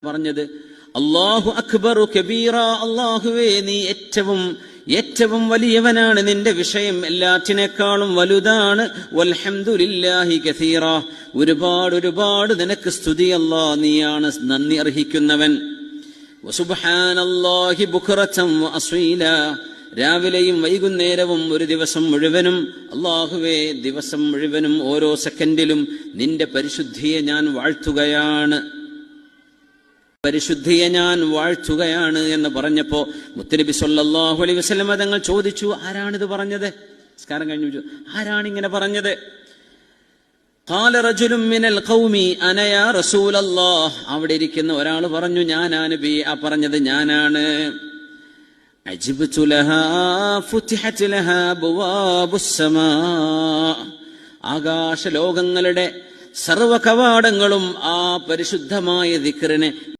പറഞ്ഞത് അല്ലാഹു അക്ബറു കബീറ, അല്ലാഹുവേ നീ ഏറ്റവും വലിയവനാണ്, നിന്റെ വിഷയം എല്ലാറ്റിനേക്കാളും വലുതാണ്. വൽഹംദുലില്ലാഹി കസീറ, ഒരുപാട് നിനക്ക് സ്തുതി അല്ലാഹ്, നീയാണ് നന്ദി അർഹിക്കുന്നവൻ. വസുബ്ഹാനല്ലാഹി ബുക്റതൻ വഅസീല, രാവിലെയും വൈകുന്നേരവും ഒരു ദിവസം മുഴുവനും അല്ലാഹുവേ, ദിവസം മുഴുവനും ഓരോ സെക്കൻഡിലും നിന്റെ പരിശുദ്ധിയെ ഞാൻ വാഴ്ത്തുകയാണ് എന്ന് പറഞ്ഞപ്പോ മുത്തനബി സല്ലല്ലാഹു അലൈഹി വസല്ലം തങ്ങൾ ചോദിച്ചു, ആരാണിത് പറഞ്ഞത്? നിസ്കാരം കഴിഞ്ഞു ചോദിച്ചു, ആരാണിങ്ങനെ പറഞ്ഞത്? ഖാല റജുലുൻ മിനൽ ഖൗമി അന യാ റസൂലല്ലാഹ്, അവിടെ ഇരിക്കുന്ന ഒരാൾ പറഞ്ഞു, ഞാനാ നബി, ആ പറഞ്ഞത് ഞാനാണ്. അജിബ്തു ലഹാ ഫുതിഹത് ലഹാ അബ്വാബുസ് സമാ, ആകാശലോകങ്ങളുടെ സർവ്വ കവാടങ്ങളും ആ പരിശുദ്ധമായ ദിക്റിനെ